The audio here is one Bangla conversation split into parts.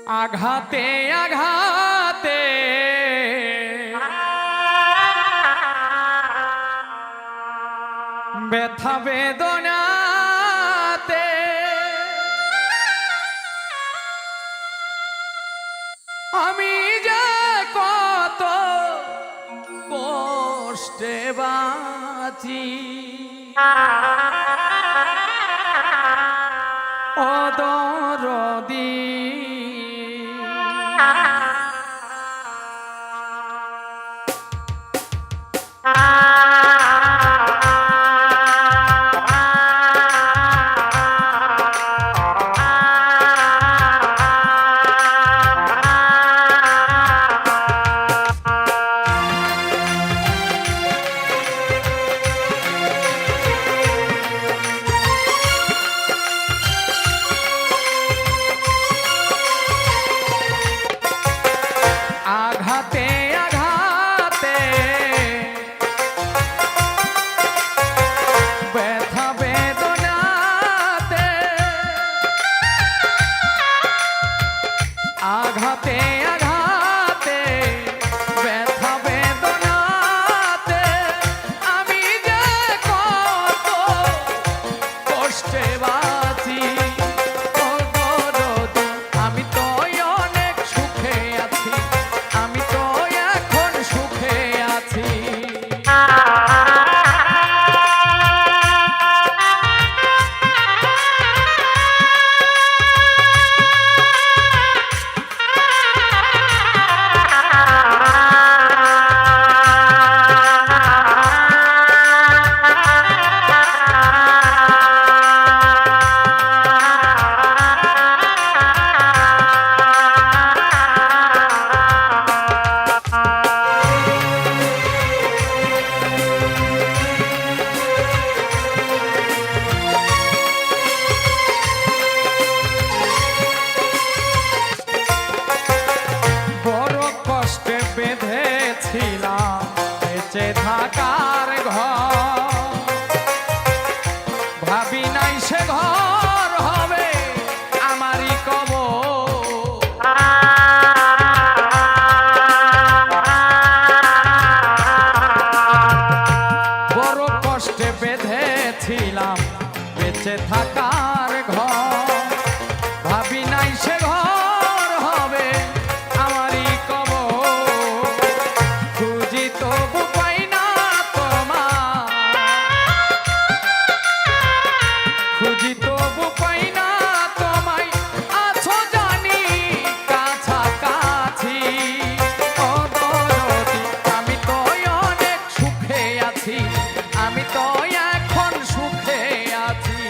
আঘাতে আঘাতে ব্যথা বেদনাতে আমি যে কত কষ্টে বাঁচি ও দরদি আঘাতে আঘাতে ব্যথা বেদনাতে আঘাতে আঘাতে ব্যথা বেদনাতে আমি যে কত কষ্টে বাঁচি ও দরদি আমি তো অনেক সুখে আছি আমি তো এখন সুখে আছি বেঁধেছিলাম বেঁচে থাকার ঘর ভাবি নাই সে ঘর হবে আমারই কবর বড় কষ্টে বেঁধেছিলাম বেঁচে থাকার ঘর ভাবি নাই সে ঘর হবে আমারই খুঁজি তবু পাই না তোমায় আছো জানি কাছাকাছি ও দরদি আমি তো অনেক সুখে আছি আমি তো এখন সুখে আছি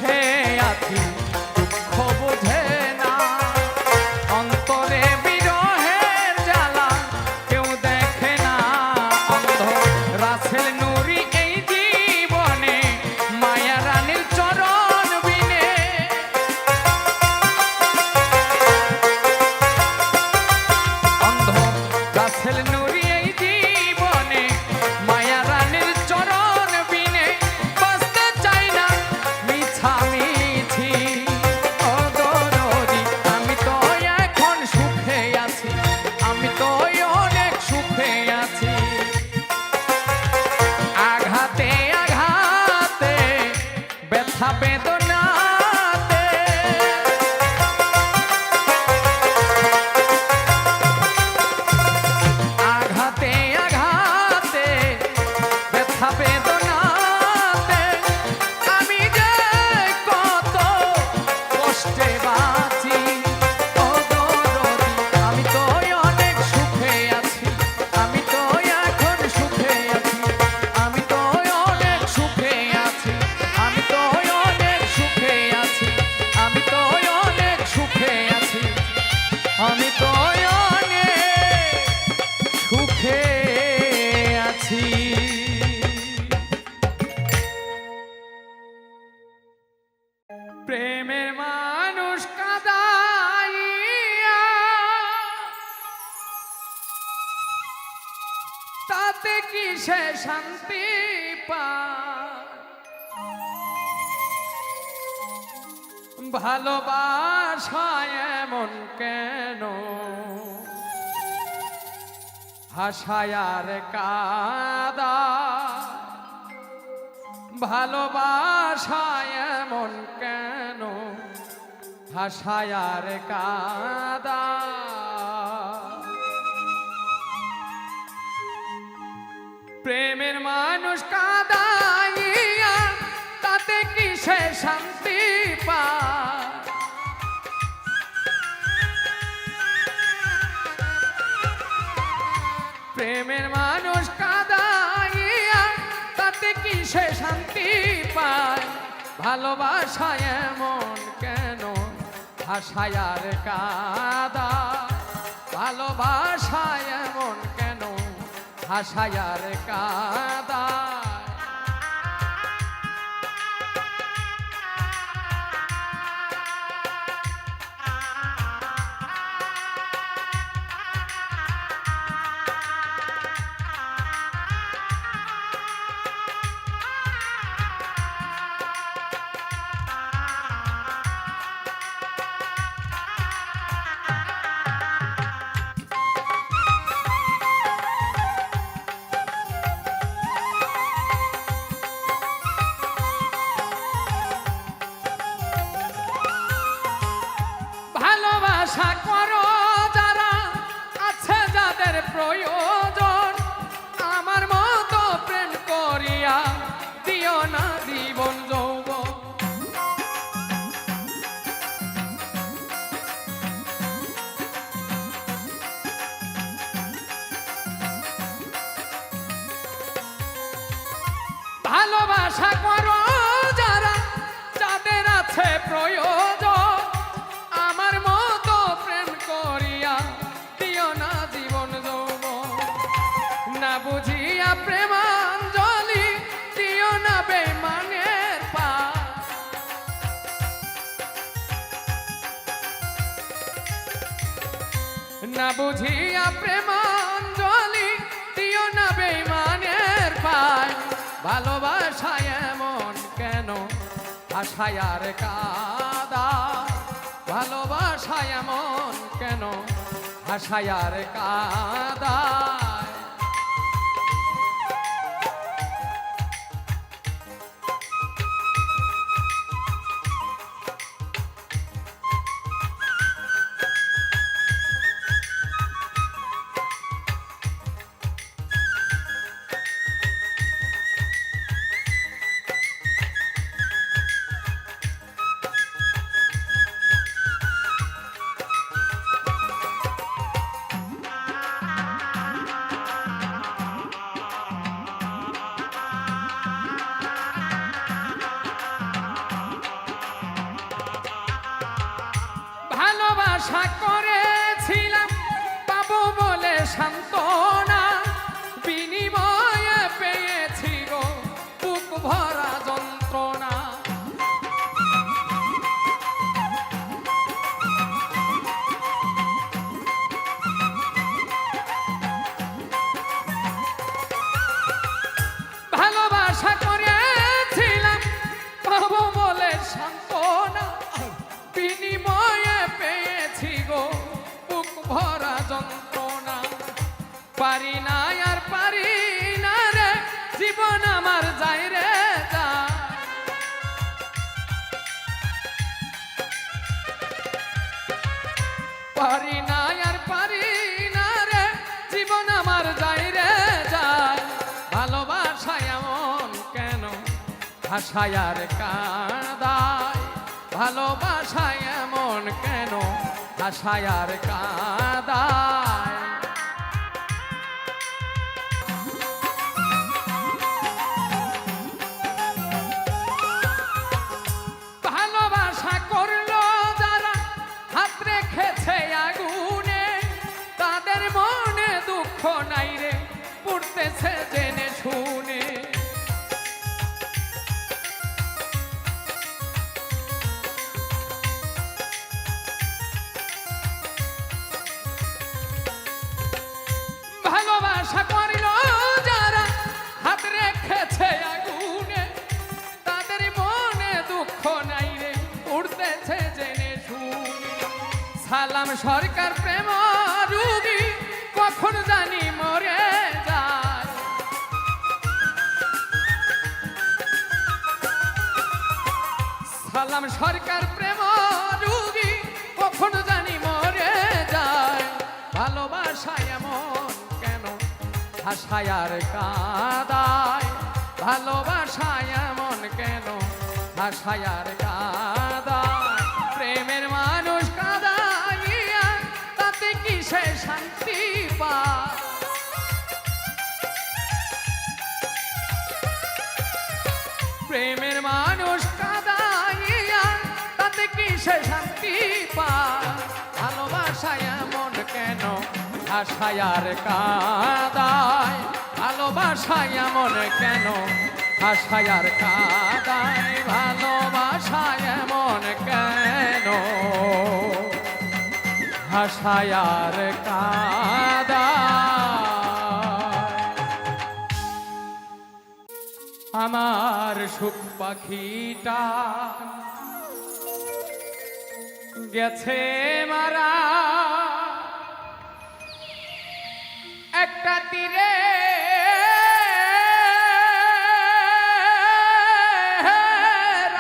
সুখে আছি দুঃখ বুঝে না অন্তরে বিরহের জ্বালা কেউ দেখে না অন্ধ রাসেল নুরি এই জীবনে মায়া রানীর চরণ বিনে অন্ধ রাসেল নুরি এই জীবনে মায়া রানীর চরণ বিনে বাঁচতে চাই না মিছামিছি ও দরদি আমি তো এখন সুখে আছি আমি তো অনেক সুখে আছি আঘাতে আঘাতে ব্যথা বেদনাতে আঘাতে আঘাতে ব্যথা বেদনাতে আমি যে কত কষ্টে বাঁচি ও দরদি আমি তো অনেক সুখে আছি আমি তো এখন সুখে আছি আমি তো অনেক সুখে আছি আমি তো অনেক সুখে আছি আমি তো অনেক সুখে আছি আমি তো অনেক সুখে আছি প্রেমের মানুষ কাঁদাইয়া তাতে কি সে শান্তি পায় ভালোবাসায় এমন কেন হাসায় আর কাদা ভালোবাসায় এমন কেন হাসায় আর কাদা প্রেমের মানুষ কাঁদাইয়া তাতে কি সে শান্তি পায় প্রেমের মানুষ কাঁদাইয়া তাতে কি সে শান্তি পায় ভালোবাসায় এমন কেন হাসায় আর কাদা ভালোবাসায় এমন কেন হাসায় আর কাদা ভালোবাসা করো যারা আছে যাদের প্রয়োজন আমার মতো প্রেম করিয়া দিও না জীবন যৌবন ভালোবাসা করো যারা যাদের আছে প্রয়োজন আমার মতো প্রেম করিয়া দিও না জীবন যৌবন না বুঝিয়া প্রেমাঞ্জলি দিও না বেঈমানের পায় না বুঝিয়া প্রেমাঞ্জলি দিও না বেঈমানের পায় ভালোবাসায় এমন কেন হাসায় আর কাদা ভালোবাসায় এমন কেন হাসায় আর কাদা আশা করেছিলাম পাবো বলে সান্ত্বনা, বিনিময়ে পেয়েছি গো বুক ভরা যন্ত্রণা। ভালোবাসা করেছিলাম পাবো বলে সান্ত্বনা, বিনিময়ে পেয়েছি গো বুক ভরা যন্ত্রণা। পারি না আর পারি না রে, জীবন আমার যায় রে যায়। পারি না আর পারি না রে, জীবন আমার যায় রে যায়। ভালোবাসা এমন কেন ভাষায় আর কাঁদায়, ভালোবাসা এমন কেন ভাষায় আর কাঁদায়। ভালোবাসা করলো যারা হাত রেখেছে আগুনে, তাদের মনে দুঃখ নাই রে, পুড়তেছে জেনে শুনে। ভালোবাসা করলো যারা হাত রেখেছে আগুনে, তাদের মনে দুঃখ নাই রে, উড়তেছে জেনে শুনে। সালাম সরকার প্রেম রুগী কখন জানি মরে যায়। সালাম সরকার প্রেম রুগী কখন জানি মরে যায়। ভালোবাসা এমন কেন ভাষায় আর কাঁদায়, ভালোবাসা এমন কেন ভাষায় আর কাঁদায়। প্রেমের মানুষ কাঁদাইয়া তাতে কি সে শান্তি পায়। প্রেমের মানুষ কাঁদাইয়া তাতে কি সে শান্তি পায়। ভালোবাসা এমন কেন ভাষায় আর কাঁদায়, ভালোবাসা এমন কেন ভাষায় আর কাঁদায়। ভালোবাসা এমন কেন ভাষায় আর কাঁদায়। আমার সুখ পাখিটা গেছে মারা, একটা তীরে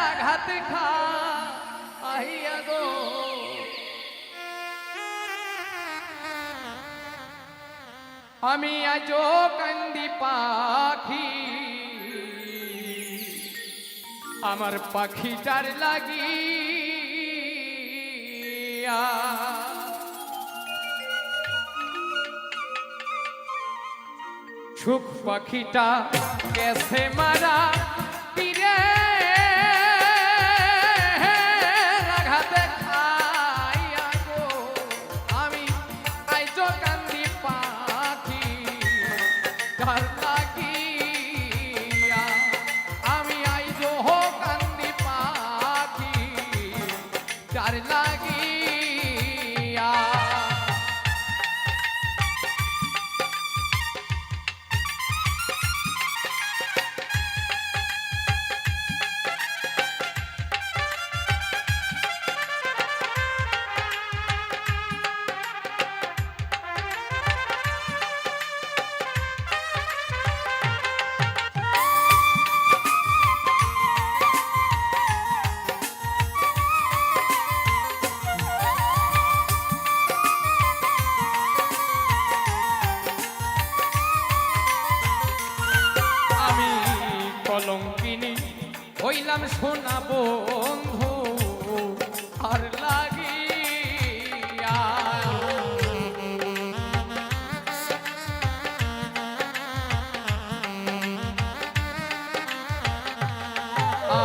আঘাত খাইয়া গো। আমি আজও কান্দি পাখি, আমার পাখিটার লাগিয়া। সুখ পাখিটা গেছে মারা, তীরে আঘাতে খাইয়া গো। আমি আইজো কান্দি পাখি তার লাগিয়া। আমি আইজো কান্দি পাখি তার লাগিয়া। কলঙ্কিনী হইলাম সোনা বন্ধু আর লাগিয়া।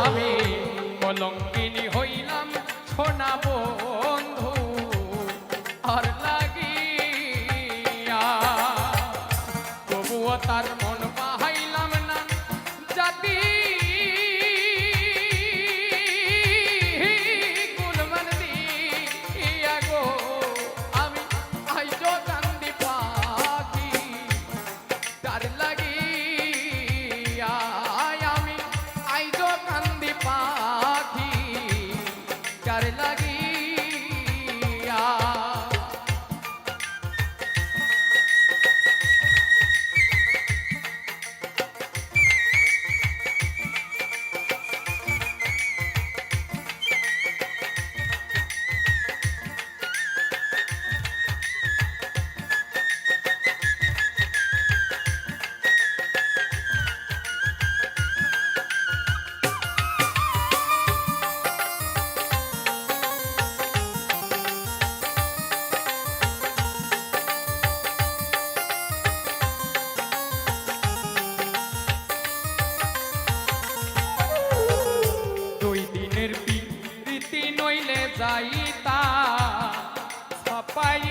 আমি কলঙ্কিনী হইলাম সোনা বন্ধু তার লাগিয়া। নইলে যাইতা ছাপাইয়া।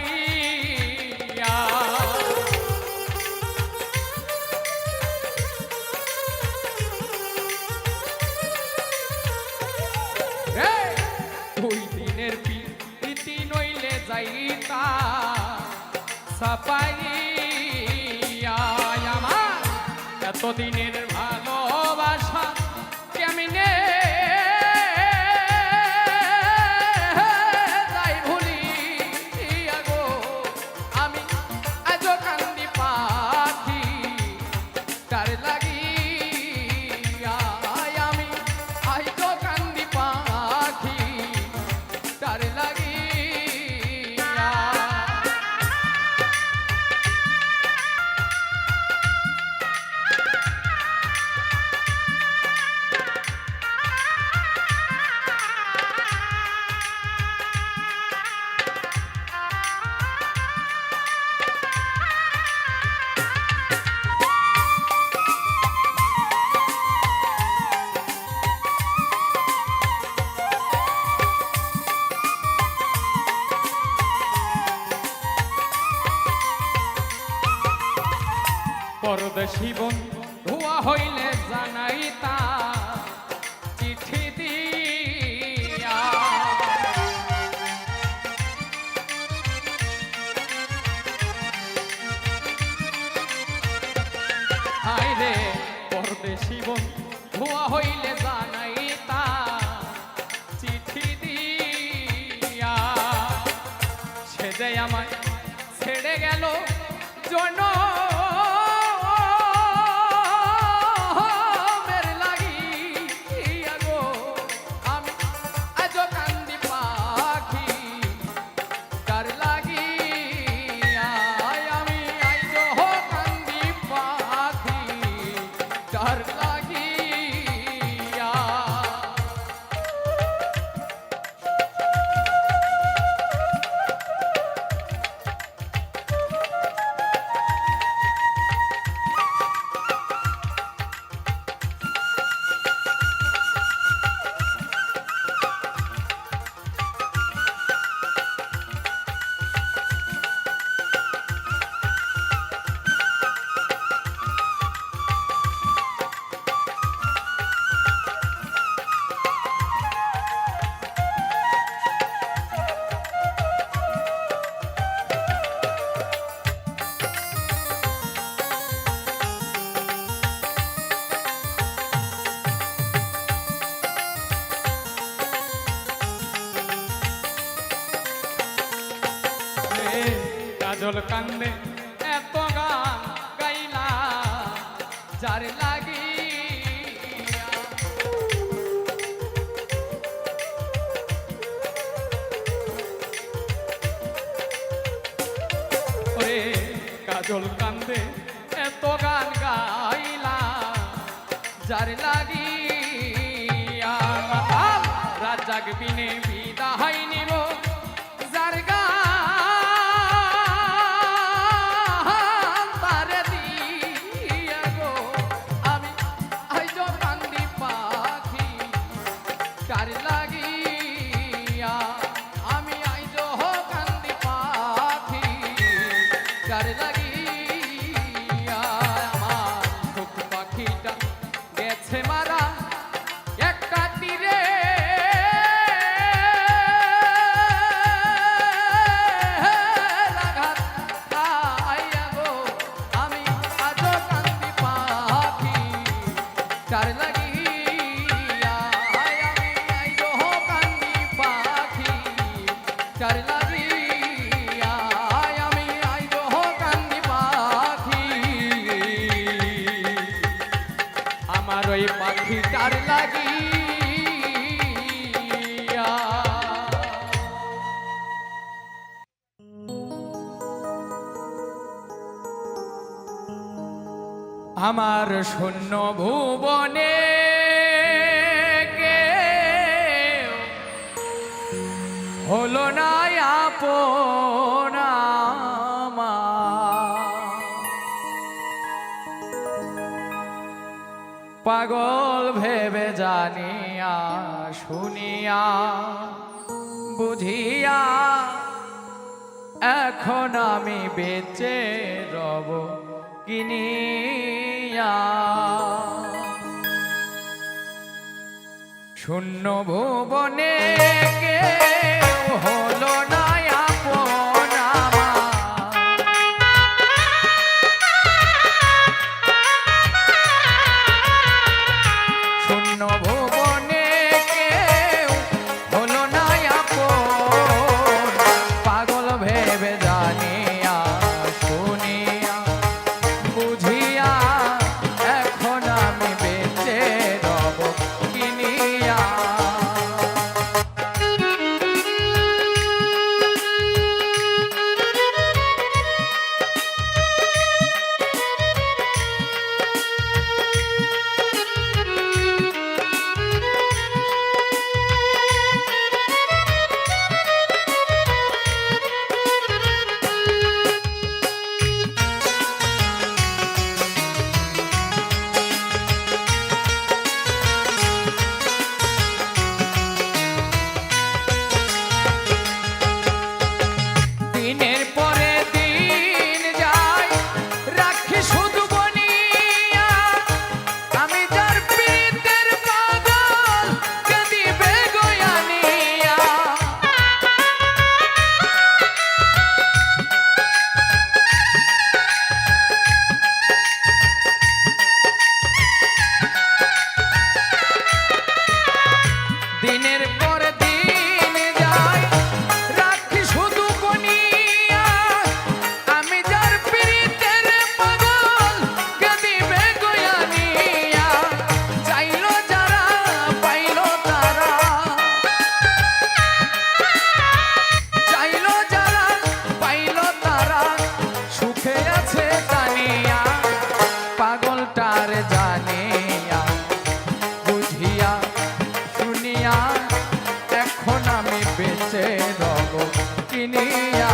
দুই দিনের প্রীতি নইলে যাইতা ছাপাইয়া। আমার এতদিনের ভালোবাসা কেমনে পরদেশী বন্ধু হইলে জানাইতা চিঠি দিয়া। হায়রে পরদেশী বন্ধু হইলে জানাইতা চিঠি দিয়া। সে যে আমায় ছেড়ে গেল জন কাজল কান্দে এত গান গাইলা যার লাগিয়া। ওরে কাজল কান্দে এত গান গাইলা যার লাগিয়া। রাত জাগবিনে বিদায় নিব যার গা তার লাগিয়া। আমি আইজ কান্দি পাখি তার লাগিয়া। আমার সুখ পাখিটা গেছে মারা একটা তীরে। আমি আজ কান্দি পাখি তার লাগিয়া। আমার শূন্য ভুবনে কেউ হলো না আপন আমার। পাগল ভেবে জানিয়া শুনিয়া বুঝিয়া এখন আমি বেঁচে রব কিনিয়া। শূন্য ভুবনে কেউ হলো না আপন আমার। শূন্য ভুবনে কেউ হলো না আপন। পাগল ভেবে জানিয়া শুনিয়া বুঝিয়া এখন আমি বেঁচে রব কিনিয়া। দিনের পরে দিন যায় রাখি শুধু বনিয়া। আমি যার পীড়িতের পাগল কে দিবে গয়ানিয়া। দিনের পরে দিন যায় রাখি শুধু বনিয়া। আমি যার পীড়িতের পাগল কে দিবে গয়ানিয়া। চাইলো যারা পাইলো তারা, চাইলো যারা পাইলো তারা সুখে আছে জানিয়া। পাগলটার জানিয়া বুঝিয়া শুনিয়া এখন আমি বেঁচে রব কিনিয়া।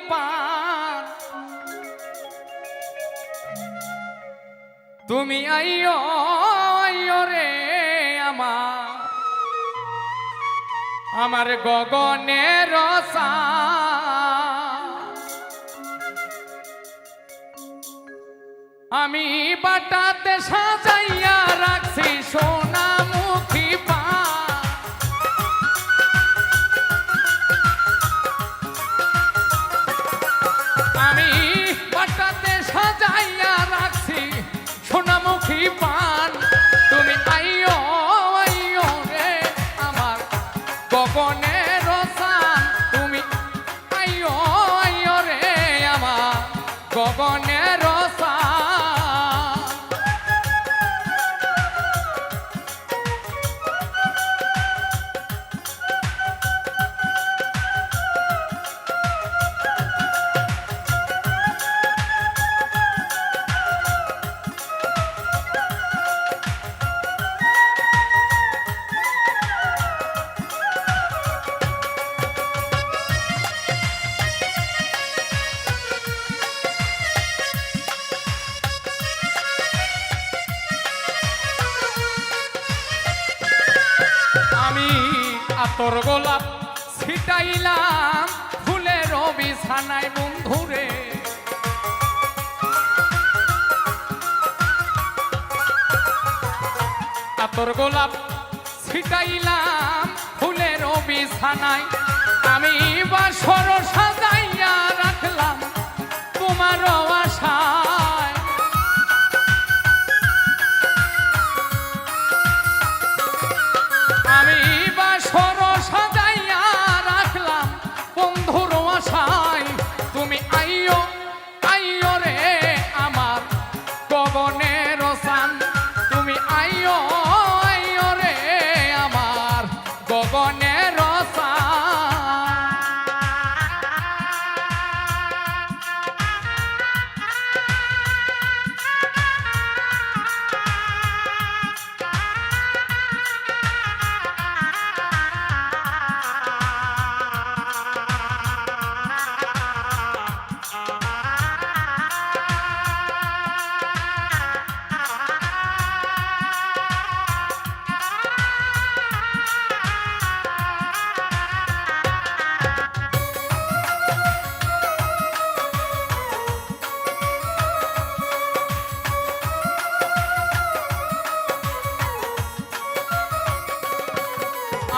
পান তুমি আইও আইও রে আমার গগনের চাঁদ আমি বাটাতে সাজাইয়া রাখছি সোনামুখী পান আমি বাটাতে সাজাইয়া রাখছি সোনামুখী পান তুমি আইও আইও রে আমার গগনের চাঁদ তুমি আইও আইও রে আমার গগনের তোর গোলাপ ছিটাইলাম ফুলের বিছানায় বন্ধুরে তোর গোলাপ ছিটাইলাম ফুলের বিছানায় আমি বাসর সাজাইয়া রাখলাম তোমার আশায় আমি বাসর সাজাইয়া রাখলাম বন্ধুর আশায় তুমি আইও আইও রে আমার গগনের চাঁদ তুমি আইও আইও রে আমার গগনের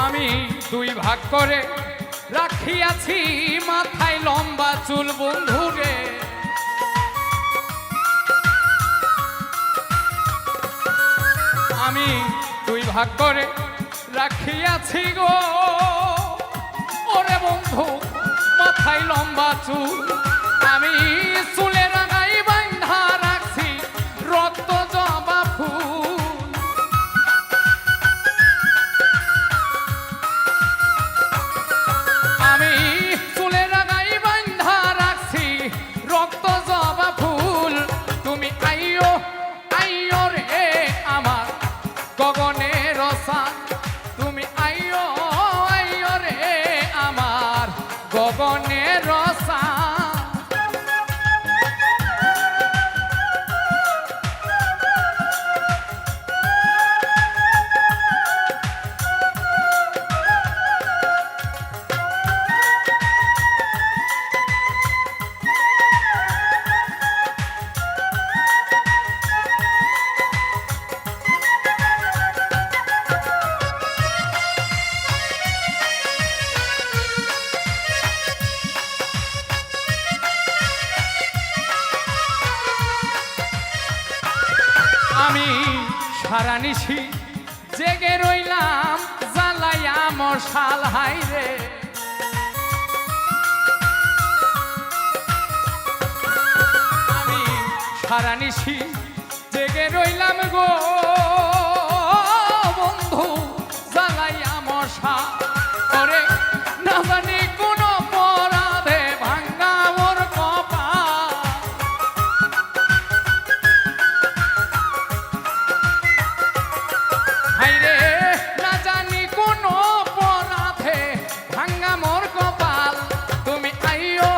আমি দুই ভাগ করে রাখিয়াছি মাথায় লম্বা চুল বন্ধুরে আমি দুই ভাগ করে রাখিয়াছি গো ওরে বন্ধু মাথায় লম্বা চুল আমি চুলের আগায় বাঁধা রাখছি রক্ত জবা ফুল আমি চুলের আগায় বাঁধা রাখছি রক্ত জবা ফুল তুমি আইও আইও রে আমার গগনের চাঁদ তুমি আইও আইও রে আমার গগনের চাঁদ আমি সারা নিশি জেগে রইলাম জ্বালাইয়া মশাল হাইরে আমি সারা নিশি জেগে রইলাম গো বন্ধু জ্বালাইয়া মশা করে না জানি কোন অপরাধে ভাঙ্গা মোর কপাল হাইরে না জানি কোন অপরাধে ভাঙ্গা মোর কপাল তুমি আইও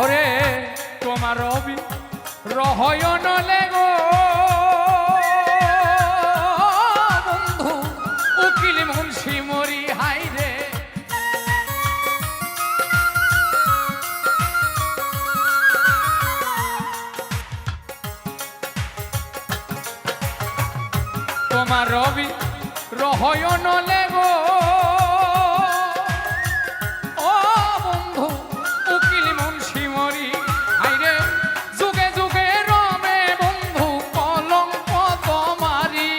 ওরে তোমার রবি রহয়ন লেগো বন্ধু উকিল মুন্সি মরি হাই রে তোমার রবি রহয়ন লেগো ও বন্ধু উকিল মুন্সি মরি হাইরে যুগে যুগে রবে বন্ধু কলঙ্ক তোমারি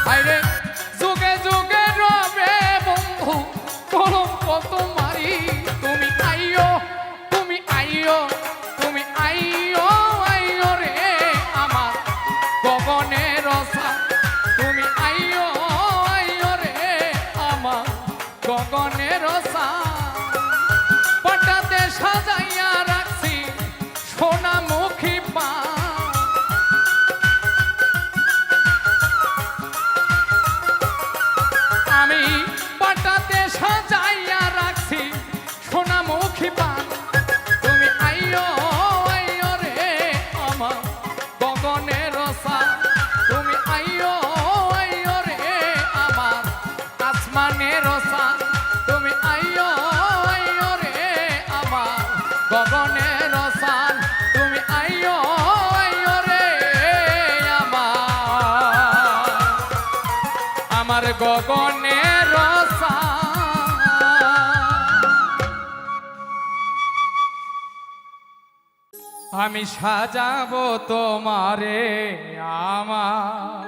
হাইরে যুগে যুগে রবে বন্ধু কলঙ্ক তোমারি তুমি আইও তুমি আইও তুমি আইও আইও রে আমার গগনের রসা তুমি আইও আইও রে আমার গগনের রসা পটাতে সাজাইয়া রাখছি সোনামুখী পা আমি পটাতে সাজাইয়া রাখছি সোনামুখী পা তুমি আইও আইও রে আমার গগনের রসা তুমি আইও আইও রে আমার আসমানের রসা তুমি আইও আইও রে আমার গগনের রসা তুমি আইও আইও রে আমার গগনের রসা আমি সাজাবো তোমারে আমার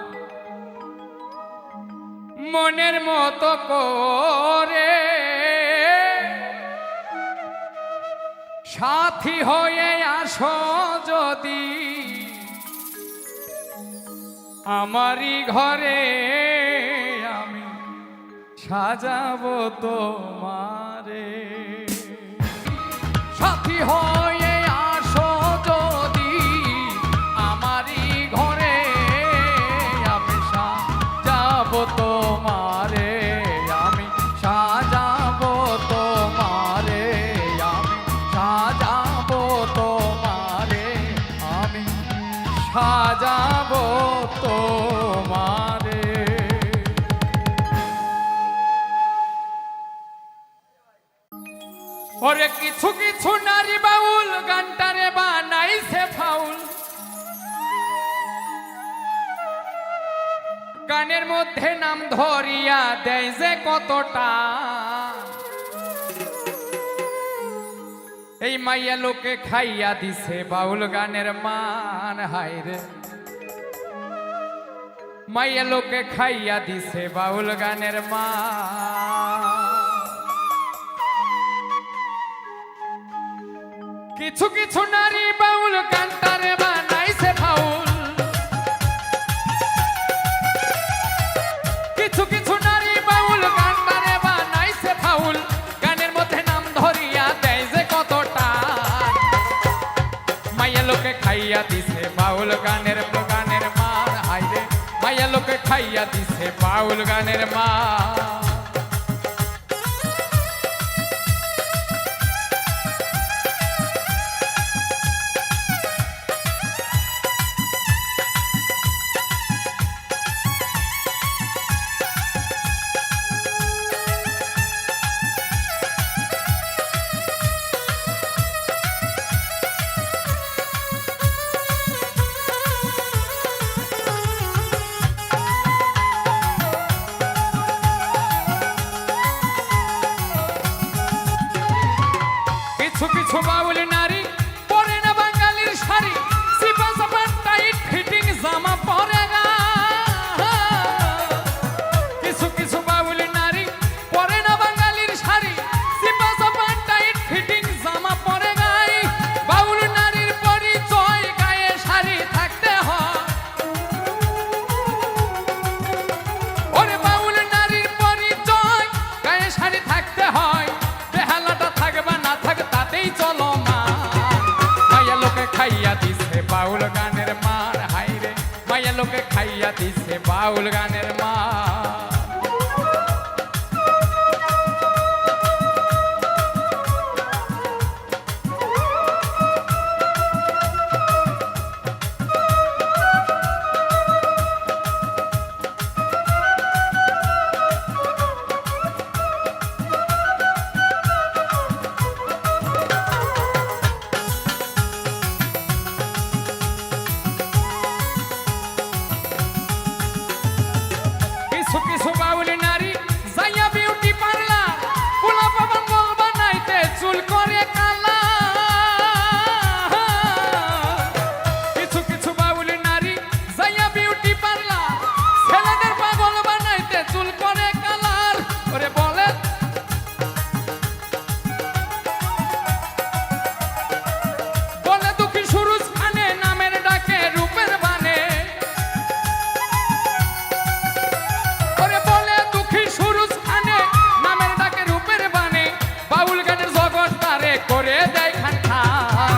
মনের মতো করে সাথী হয়ে আসো যদি আমারই ঘরে আমি সাজাবো তোমারে সাথী হয়ে আসো যদি আমারই ঘরে আমি সাজাবো তোমারে আমি সাজাবো তোমারে আমি সাজাবো তোমারে আমি সাজাবো তোমারে ওরে কিছু কিছু নারী বাউল গানটারে বানাইছে ফাউল গানের মধ্যে নাম ধরিয়া দেয় যে কতটা এই মাইয়া লোকে খাইয়া দিছে বাউল গানের মান হায়রে মাইয়া লোকে খাইয়া দিছে বাউল গানের মান কিছু কিছু নারী বাউল গানটারে বানাইছে ফাউল কিছু কিছু নারী বাউল গানটারে বানাইছে ফাউল গানের মধ্যে নাম ধরিয়া দেয় যে কতটা মাইয়া লোকে খাইয়া দিছে বাউল গানের মান হাইরে মাইয়া লোকে খাইয়া দিছে বাউল গানের মান কিছু কিছু বাউল নারী পরে না বাঙালির শাড়ি সিপা সাপা টাইট ফিটিং জামা পরে গা কিছু কিছু বাউল নারী পরে না বাঙালির শাড়ি সিপা সাপা টাইট ফিটিং জামা পরে গাই বাউল নারীর পরিচয় গায়ে শাড়ি থাকতে হয় ওরে বাউল নারীর পরিচয় গায়ে শাড়ি থাকতে হয় বেহালাটা থাকবে না থাক তাতেই চলো মা মাইয়া লোকে খাইয়া দিছে বাউল গানের মার হাইরে মাইয়া লোকে খাইয়া দিছে বাউল গানের মার বাউল নারী যাইয়া বিউটি পার্লার পোলা পাবন বল বানাইতে চুল করে কালা কিছু কিছু বাউল নারী যাইয়া বিউটি পার্লার ছেলেদের পাগল বানাইতে চুল করে কালার ওরে বলে বলে দুঃখী সুরুজ খানে নামের ডাকে রূপের বানে ওরে বলে দুঃখী সুরুজ খানে নামের ডাকে রূপের বানে বাউল গানের জগৎ তারে করে দেয় খান খান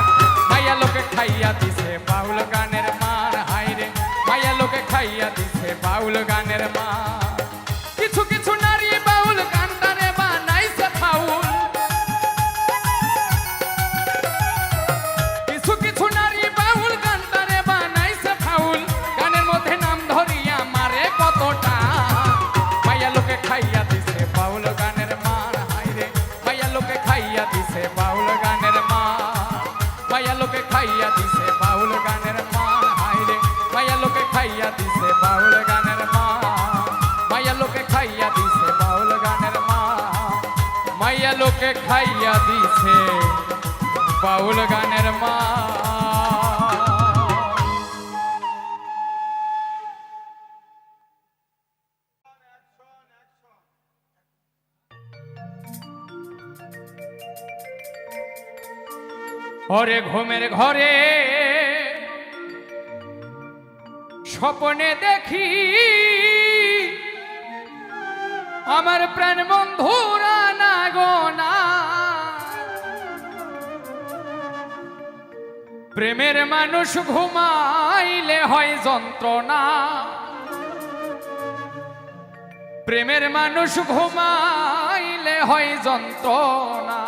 মাইয়া লোকে খাইয়া দিছে বাউল গানের মান হাইরে মাইয়া লোকে খাইয়া দিছে বাউল গানের মান কিছু কিছু নারী বাউল গানটারে বানাইছে ফাউল কিছু কিছু নারী বাউল গানটারে বানাইছে ফাউল গানের মধ্যে নাম ধরিয়া মারে কতটা মাইয়া লোকে খাইয়া দিছে বাউল গানের মান হাইরে মাইয়া লোকে খাইয়া দিছে বাউল গানের মান মাইয়া লোকে খাইয়া দিছে বাউল গানের মান হাইরে মাইয়া লোকে খাইয়া দিছে বাউল গানের মান মাইয়া লোকে খাইয়া দিছে বাউল গানের মান মাইয়া লোকে খাইয়া দিছে বাউল গানের মান ওরে ঘুমের ঘরে স্বপ্নে দেখি আমার প্রাণ বন্ধুরা না গো না প্রেমের মানুষ ঘুমাইলে হয় যন্ত্রণা প্রেমের মানুষ ঘুমাইলে হয় যন্ত্রণা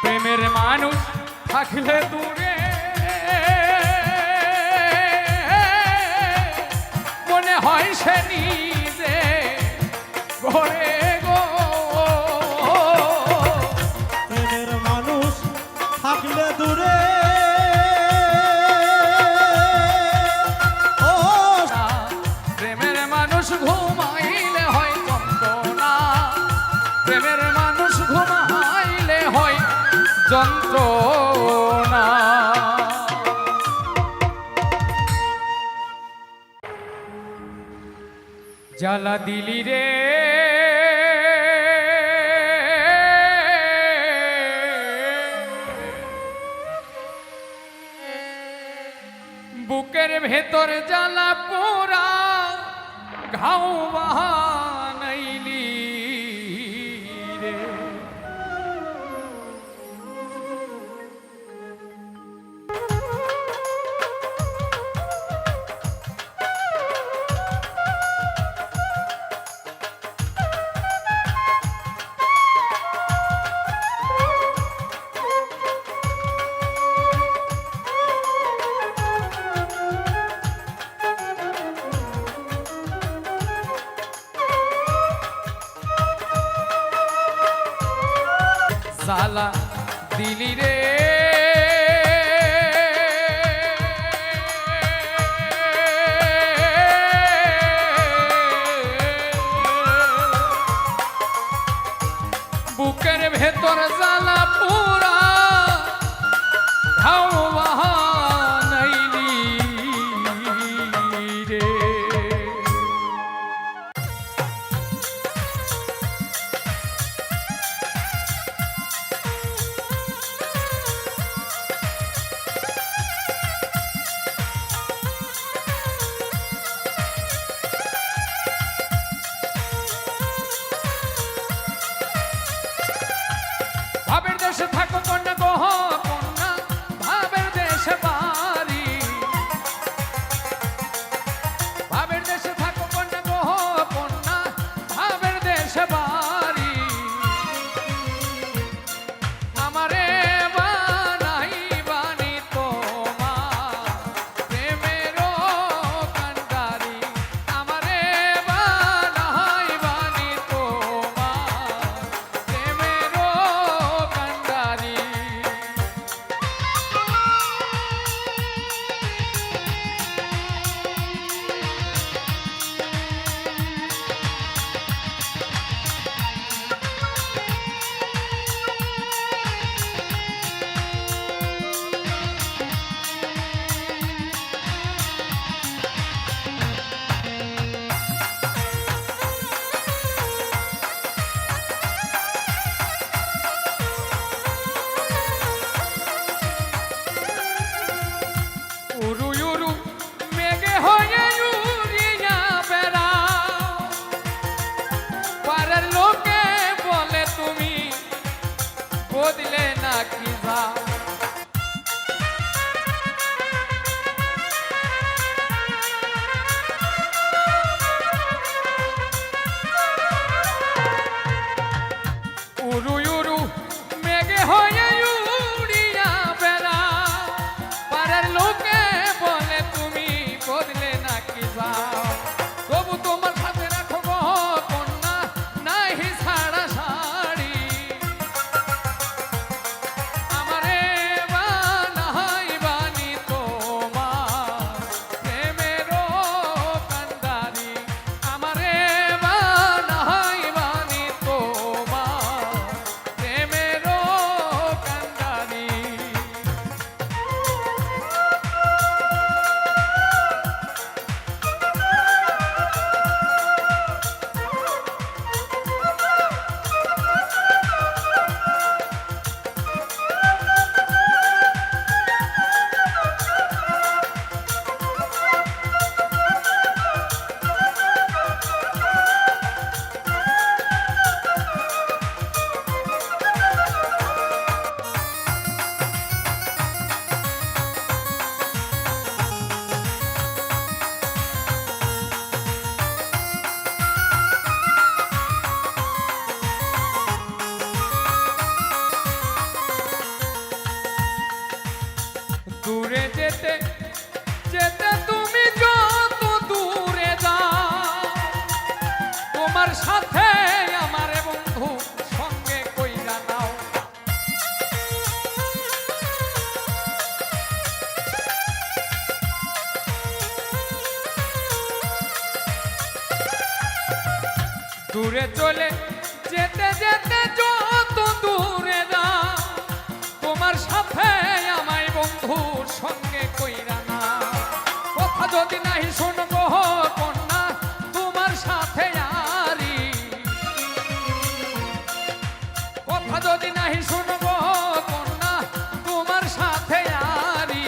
প্রেমের মানুষ থাকলে দূরে মনে হয় সে নিজে ঘরে গো প্রেমের মানুষ থাকলে দূরে ও প্রেমের মানুষ ঘুমাইলে হয় যন্ত্রণা প্রেমের মানুষ ঘুমাইলে হয় যন্ত্রণা জ্বালা দিলি রে বুকের ভেতর জ্বালা পোড়া ঘাও বাহানাইলি রে জ্বালা দিলি রে বুকের ভেতর জ্বালা পুরা ঘাও বাহানাইলি রে ভাবের দেশে থাকো কন্যা গহ কন্যা ভাবের দেশে বাড়ি ভাবের দেশে থাকো কন্যা গহ কন্যা ভাবের দেশে বাড়ি আমারে বানাই বানি তোমার প্রেমেরও কান্ডারি আমারে বানাই বানি তোমার প্রেমের বদলে না কি যা উরু উরু মেঘে হয়ে উড়িয়া বেড়া পাড়ার লোকে বলে তুমি বদলে না কি যাও তবু তোমার সাথে রাখো গো কন্যা নাহি ছাড়া শাড়ি আমারে বানাই বানি তোমার প্রেমেরও কান্ডারি আমারে বানাই বানি তোমার প্রেমেরও কান্ডারি দূরে যেতে যেতে তুমি যত দূরে যাও তোমার সাথে আমার বন্ধু সঙ্গে কইরা নাও দূরে চলে যেতে যেতে যত দূরে যাও তোমার সাথে আমায় বন্ধুর সঙ্গে কইরা না কথা যদি নাহি শুনবো কন্যা তোমার সাথে আরি কথা যদি নাহি শুনবো কন্যা তোমার সাথে আরি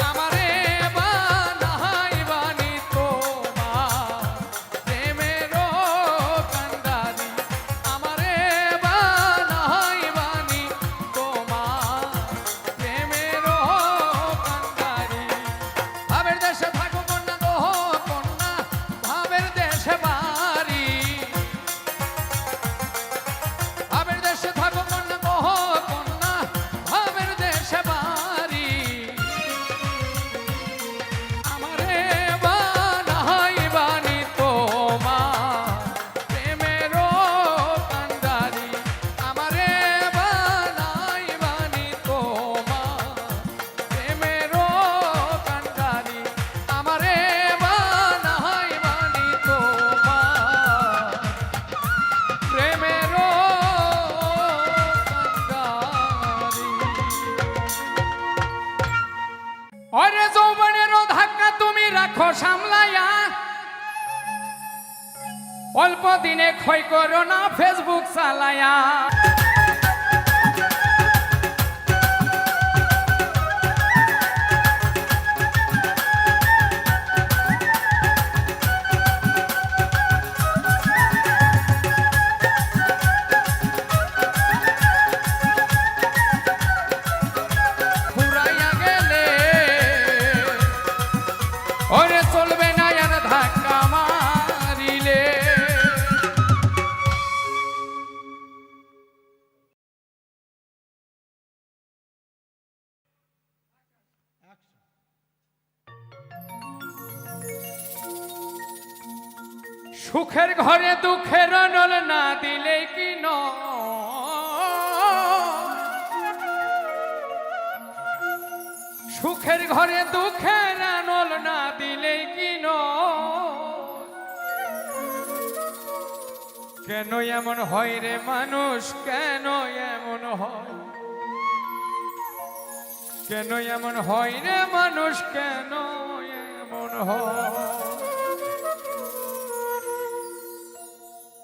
আমারে বানাই বানি তোমার প্রেমেরও কান্ডারি আমারে বানাই বানি তোমার প্রেমেরও কান্ডারি ভাবের দেশে থাকো কন্যা গো কন্যা ভাবের দেশে বাড়ি ভাবের দেশে থাকো কন্যা গো কন্যা ভাবের দেশে বাড়ি আমারে বানাই বানি তোমার প্রেমেরও কান্ডারি আমারে বানাই বানি তোমার প্রেমেরও কান্ডারি আমারে বানাই বানি তোমার প্রেমেরও কান্ডারি ওরে যৌবনেরও ধাক্কা তুমি রাখো সামলাইয়া অল্প দিনে ক্ষয় করো না ফেসবুক চালায়া ফুরাইয়া গেলে ওরে চলবে না আর ধাক্কা মারিলে সুখের ঘরে দুঃখের নল না দিলে কি সুখের ঘরে দুঃখের নল না দিলে কি কেন এমন হয় রে মানুষ কেন এমন হয় কেন এমন হয় রে মানুষ কেন এমন হয়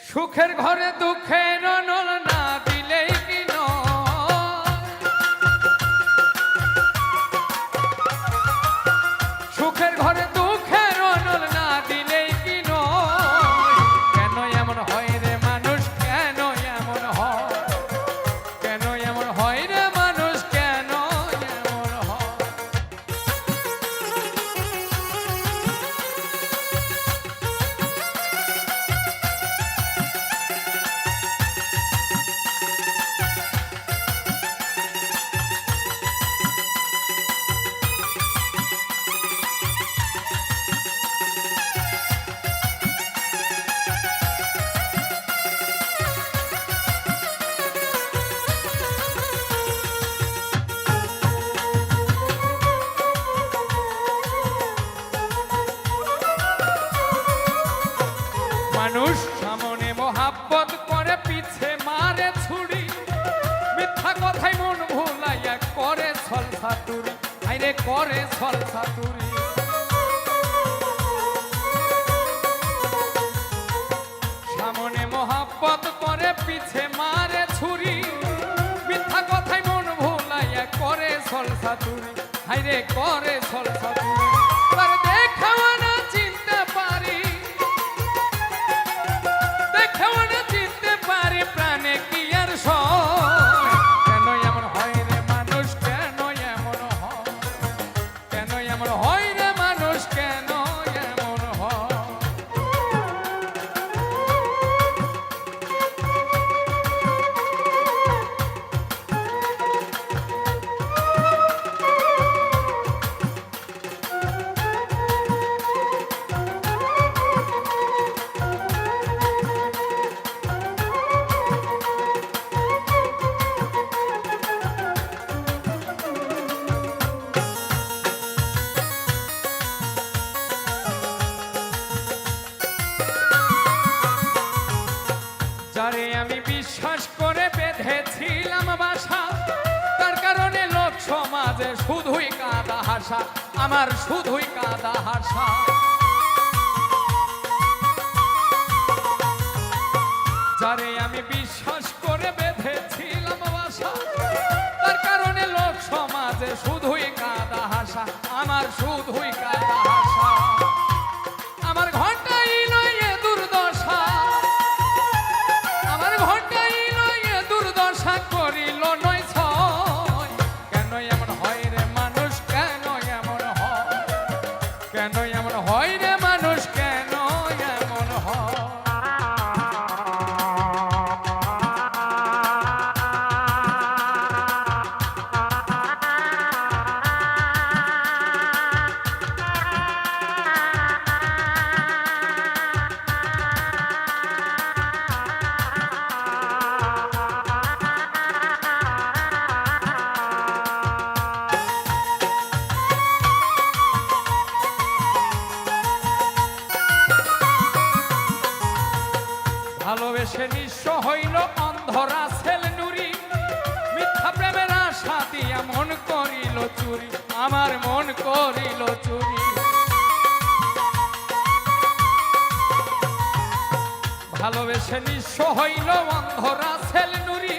সুখের ঘরে দুঃখের নল না দিলেই কি সুখের ঘরে দুঃখের নল না দিলেই কি কেন এমন হয় রে মানুষ কেন এমন হয় করে সলসা তুরি। সামনে মহাব্বত করে পিছে মারে ছুরি, মিথ্যা কথায় মন ভুলাইয়া করে সলসা তুরি, হাইরে করে সলসা তুরি। তার দেখাও না চিনতে পারি, দেখাও না চিনতে পারি প্রাণে কি আর সয়। কেন এমন হয় রে মানুষ, কেন এমন হয়, কেন এমন হয় রে মানুষ, কেন এমন হয়। যারে আমি বিশ্বাস করে বেঁধেছিলাম বাসা, তার কারণে লোক সমাজে শুধুই কাদা হাসা, আমার শুধুই কাদা হাসা। যারে আমি বিশ্বাস করে বেঁধেছিলাম বাসা, তার কারণে লোক সমাজে শুধুই কাদা হাসা, আমার শুধুই কাদা হাসা। আমার ঘন্টাই লয়ে দুর্দশা, আমার ঘন্টাই লয়ে দুর্দশা করিল নয় ছয়। কেন এমন হয় রে মানুষ, কেন এমন হয়, কেন এমন হয় রে মানুষ, কেন এমন হয়। ভালোবেসে নিঃস্ব হইল অন্ধরা ছেল নুরি, মিথ্যা প্রেমের আশা দিয়া মন করিল চুরি, আমার মন করিল চুরি। ভালোবেসে নিঃস্ব হইল অন্ধরা ছেল নুরি,